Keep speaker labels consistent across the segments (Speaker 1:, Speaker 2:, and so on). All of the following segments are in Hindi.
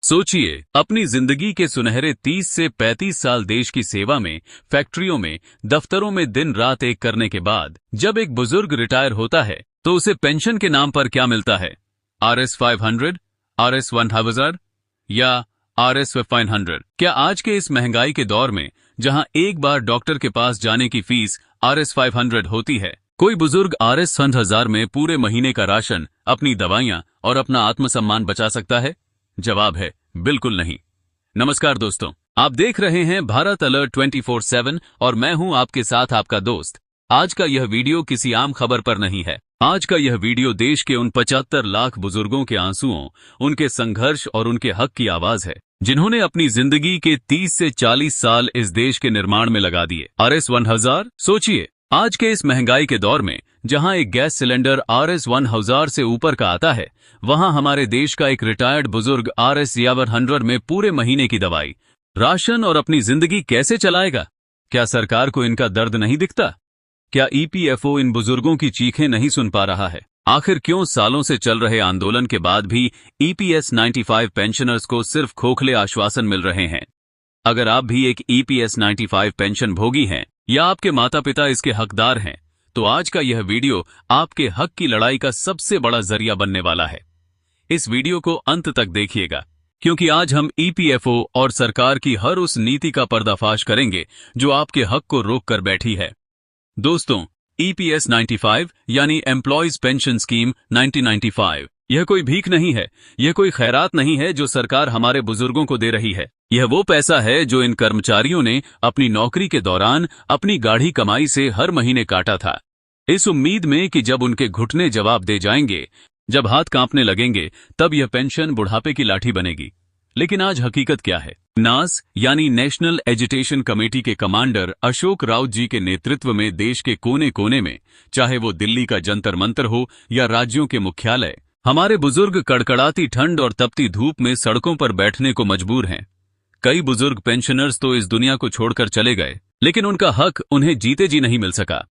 Speaker 1: सोचिए, अपनी जिंदगी के सुनहरे 30 से 35 साल देश की सेवा में, फैक्ट्रियों में, दफ्तरों में दिन रात एक करने के बाद जब एक बुजुर्ग रिटायर होता है तो उसे पेंशन के नाम पर क्या मिलता है? RS 500, RS 1000 या RS 500? क्या आज के इस महंगाई के दौर में जहां एक बार डॉक्टर के पास जाने की फीस RS 500 होती है, कोई बुजुर्ग RS 1000 में पूरे महीने का राशन, अपनी दवाइयां और अपना आत्मसम्मान बचा सकता है? जवाब है बिल्कुल नहीं। नमस्कार दोस्तों, आप देख रहे हैं भारत अलर्ट 24/7 और मैं हूं आपके साथ आपका दोस्त। आज का यह वीडियो किसी आम खबर पर नहीं है। आज का यह वीडियो देश के उन 75 लाख बुजुर्गों के आंसुओं, उनके संघर्ष और उनके हक की आवाज है, जिन्होंने अपनी जिंदगी के 30 से 40 साल इस देश के निर्माण में लगा दिए। RS 1000, सोचिए, आज के इस महंगाई के दौर में जहां एक गैस सिलेंडर RS 1000 से ऊपर का आता है, वहां हमारे देश का एक रिटायर्ड बुजुर्ग RS 100 में पूरे महीने की दवाई, राशन और अपनी जिंदगी कैसे चलाएगा? क्या सरकार को इनका दर्द नहीं दिखता? क्या EPFO इन बुजुर्गों की चीखें नहीं सुन पा रहा है? आखिर क्यों सालों से चल रहे आंदोलन के बाद भी EPS 95 पेंशनर्स को सिर्फ खोखले आश्वासन मिल रहे हैं? अगर आप भी एक EPS 95 पेंशन भोगी हैं या आपके माता पिता इसके हकदार हैं, तो आज का यह वीडियो आपके हक की लड़ाई का सबसे बड़ा जरिया बनने वाला है। इस वीडियो को अंत तक देखिएगा, क्योंकि आज हम EPFO और सरकार की हर उस नीति का पर्दाफाश करेंगे जो आपके हक को रोक कर बैठी है। दोस्तों, EPS 95 यानी एम्प्लॉयज पेंशन स्कीम 1995, यह कोई भीख नहीं है, यह कोई खैरात नहीं है जो सरकार हमारे बुजुर्गों को दे रही है। यह वो पैसा है जो इन कर्मचारियों ने अपनी नौकरी के दौरान अपनी गाढ़ी कमाई से हर महीने काटा था, इस उम्मीद में कि जब उनके घुटने जवाब दे जाएंगे, जब हाथ कांपने लगेंगे, तब यह पेंशन बुढ़ापे की लाठी बनेगी। लेकिन आज हकीकत क्या है? नास यानी नेशनल एजुटेशन कमेटी के कमांडर अशोक राउत जी के नेतृत्व में देश के कोने कोने में, चाहे वो दिल्ली का जंतर मंतर हो या राज्यों के मुख्यालय, हमारे बुजुर्ग कड़कड़ाती ठंड और तपती धूप में सड़कों पर बैठने को मजबूर हैं। कई बुजुर्ग पेंशनर्स तो इस दुनिया को छोड़कर चले गए, लेकिन उनका हक उन्हें जीते जी नहीं मिल सका।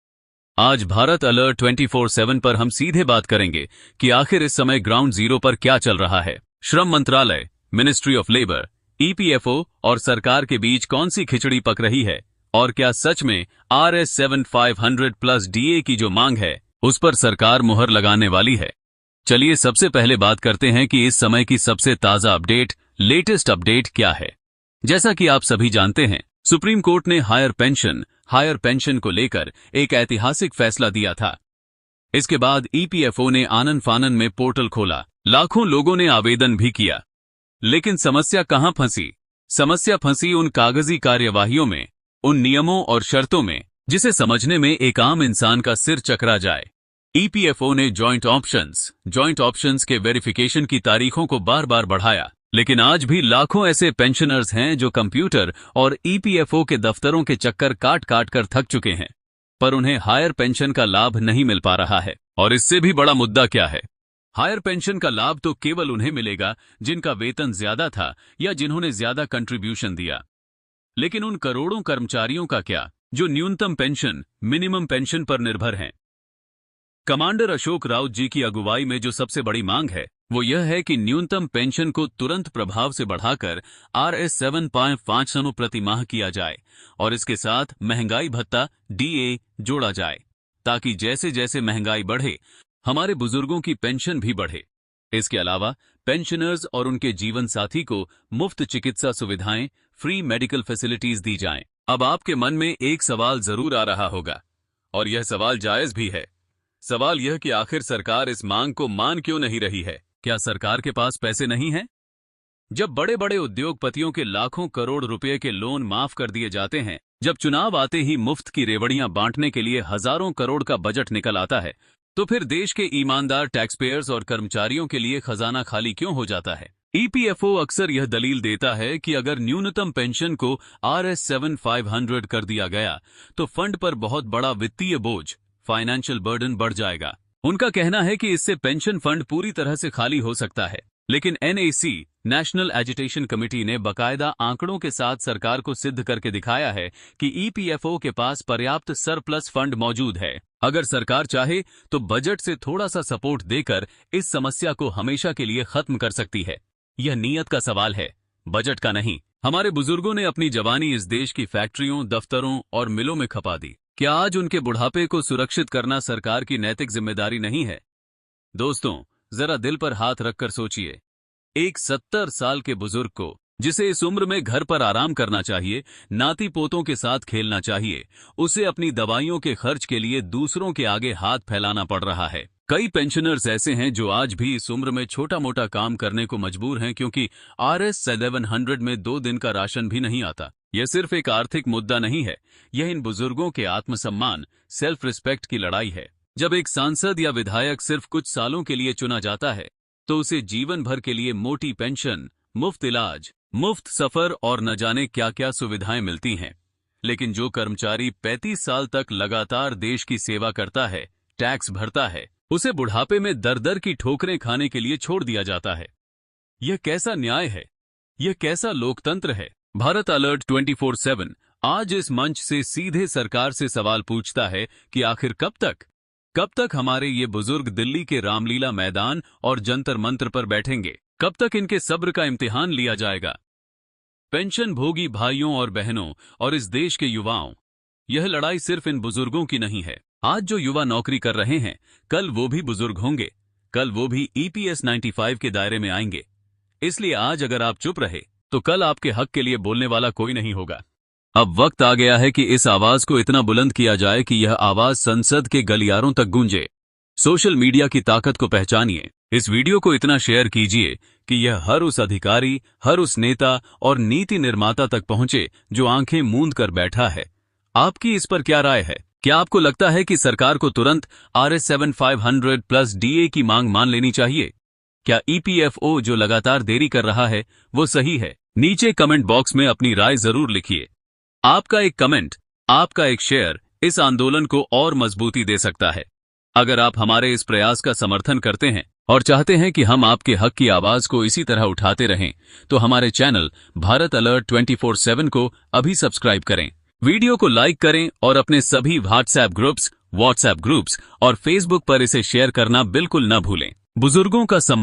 Speaker 1: आज भारत अलर्ट 24/7 पर हम सीधे बात करेंगे कि आखिर इस समय ग्राउंड जीरो पर क्या चल रहा है। श्रम मंत्रालय, मिनिस्ट्री ऑफ लेबर, EPFO और सरकार के बीच कौन सी खिचड़ी पक रही है, और क्या सच में RS 7500 प्लस DA की जो मांग है, उस पर सरकार मुहर लगाने वाली है? चलिए सबसे पहले बात करते हैं कि इस समय की सबसे ताजा अपडेट, लेटेस्ट अपडेट क्या है। जैसा कि आप सभी जानते हैं, सुप्रीम कोर्ट ने हायर पेंशन को लेकर एक ऐतिहासिक फैसला दिया था। इसके बाद EPFO ने आनन फानन में पोर्टल खोला, लाखों लोगों ने आवेदन भी किया। लेकिन समस्या कहां फंसी? समस्या फंसी उन कागजी कार्यवाहियों में, उन नियमों और शर्तों में, जिसे समझने में एक आम इंसान का सिर चकरा जाए। EPFO ने जॉइंट ऑप्शंस के वेरिफिकेशन की तारीखों को बार बार बढ़ाया, लेकिन आज भी लाखों ऐसे पेंशनर्स हैं जो कंप्यूटर और EPFO के दफ्तरों के चक्कर काट काट कर थक चुके हैं, पर उन्हें हायर पेंशन का लाभ नहीं मिल पा रहा है। और इससे भी बड़ा मुद्दा क्या है? हायर पेंशन का लाभ तो केवल उन्हें मिलेगा जिनका वेतन ज्यादा था या जिन्होंने ज्यादा कंट्रीब्यूशन दिया। लेकिन उन करोड़ों कर्मचारियों का क्या जो न्यूनतम पेंशन, मिनिमम पेंशन पर निर्भर हैं? कमांडर अशोक राउत जी की अगुवाई में जो सबसे बड़ी मांग है, वो यह है कि न्यूनतम पेंशन को तुरंत प्रभाव से बढ़ाकर RS 7.5 प्रति माह किया जाए और इसके साथ महंगाई भत्ता DA जोड़ा जाए, ताकि जैसे जैसे महंगाई बढ़े, हमारे बुजुर्गों की पेंशन भी बढ़े। इसके अलावा पेंशनर्स और उनके जीवन साथी को मुफ्त चिकित्सा सुविधाएं, फ्री मेडिकल फैसिलिटीज दी जाएं। अब आपके मन में एक सवाल जरूर आ रहा होगा, और यह सवाल जायज भी है। सवाल यह कि आखिर सरकार इस मांग को मान क्यों नहीं रही है? क्या सरकार के पास पैसे नहीं हैं? जब बड़े बड़े उद्योगपतियों के लाखों करोड़ रुपए के लोन माफ कर दिए जाते हैं, जब चुनाव आते ही मुफ्त की रेवड़ियां बांटने के लिए हजारों करोड़ का बजट निकल आता है, तो फिर देश के ईमानदार टैक्सपेयर्स और कर्मचारियों के लिए खजाना खाली क्यों हो जाता है? EPFO अक्सर यह दलील देता है कि अगर न्यूनतम पेंशन को RS 7500 कर दिया गया, तो फंड पर बहुत बड़ा वित्तीय बोझ, फाइनेंशियल बर्डन बढ़ जाएगा। उनका कहना है कि इससे पेंशन फंड पूरी तरह से खाली हो सकता है। लेकिन NAC, नेशनल एजुटेशन कमेटी ने बकायदा आंकड़ों के साथ सरकार को सिद्ध करके दिखाया है कि EPFO के पास पर्याप्त सरप्लस फंड मौजूद है। अगर सरकार चाहे तो बजट से थोड़ा सा सपोर्ट देकर इस समस्या को हमेशा के लिए खत्म कर सकती है। यह नीयत का सवाल है, बजट का नहीं। हमारे बुजुर्गों ने अपनी जवानी इस देश की फैक्ट्रियों, दफ्तरों और मिलों में खपा दी। क्या आज उनके बुढ़ापे को सुरक्षित करना सरकार की नैतिक जिम्मेदारी नहीं है? दोस्तों, जरा दिल पर हाथ रखकर सोचिए। एक 70 साल के बुजुर्ग को, जिसे इस उम्र में घर पर आराम करना चाहिए, नाती पोतों के साथ खेलना चाहिए, उसे अपनी दवाइयों के खर्च के लिए दूसरों के आगे हाथ फैलाना पड़ रहा है। कई पेंशनर्स ऐसे हैं जो आज भी इस उम्र में छोटा मोटा काम करने को मजबूर हैं क्योंकि RS 1100 में 2 दिन का राशन भी नहीं आता। यह सिर्फ एक आर्थिक मुद्दा नहीं है, यह इन बुजुर्गों के आत्मसम्मान, सेल्फ रिस्पेक्ट की लड़ाई है। जब एक सांसद या विधायक सिर्फ कुछ सालों के लिए चुना जाता है, तो उसे जीवन भर के लिए मोटी पेंशन, मुफ्त इलाज, मुफ्त सफर और न जाने क्या क्या सुविधाएं मिलती हैं। लेकिन जो कर्मचारी 35 साल तक लगातार देश की सेवा करता है, टैक्स भरता है, उसे बुढ़ापे में दर दर की ठोकरें खाने के लिए छोड़ दिया जाता है। यह कैसा न्याय है? यह कैसा लोकतंत्र है? भारत अलर्ट 24/7 आज इस मंच से सीधे सरकार से सवाल पूछता है कि आखिर कब तक हमारे ये बुजुर्ग दिल्ली के रामलीला मैदान और जंतर मंत्र पर बैठेंगे? कब तक इनके सब्र का इम्तिहान लिया जाएगा? पेंशन भोगी भाइयों और बहनों और इस देश के युवाओं, यह लड़ाई सिर्फ इन बुजुर्गों की नहीं है। आज जो युवा नौकरी कर रहे हैं, कल वो भी बुजुर्ग होंगे, कल वो भी EPS 95 के दायरे में आएंगे। इसलिए आज अगर आप चुप रहे, तो कल आपके हक के लिए बोलने वाला कोई नहीं होगा। अब वक्त आ गया है कि इस आवाज को इतना बुलंद किया जाए कि यह आवाज संसद के गलियारों तक गूंजे। सोशल मीडिया की ताकत को पहचानिए। इस वीडियो को इतना शेयर कीजिए कि यह हर उस अधिकारी, हर उस नेता और नीति निर्माता तक पहुंचे जो आंखें मूंद कर बैठा है। आपकी इस पर क्या राय है? क्या आपको लगता है कि सरकार को तुरंत RS 7500 प्लस DA की मांग मान लेनी चाहिए? क्या EPFO जो लगातार देरी कर रहा है, वो सही है? नीचे कमेंट बॉक्स में अपनी राय जरूर लिखिए। आपका एक कमेंट, आपका एक शेयर इस आंदोलन को और मजबूती दे सकता है। अगर आप हमारे इस प्रयास का समर्थन करते हैं और चाहते हैं कि हम आपके हक की आवाज को इसी तरह उठाते रहें, तो हमारे चैनल भारत अलर्ट 24/7 को अभी सब्सक्राइब करें, वीडियो को लाइक करें और अपने सभी व्हाट्सएप ग्रुप्स और फेसबुक पर इसे शेयर करना बिल्कुल न भूलें। बुजुर्गों का सम्मान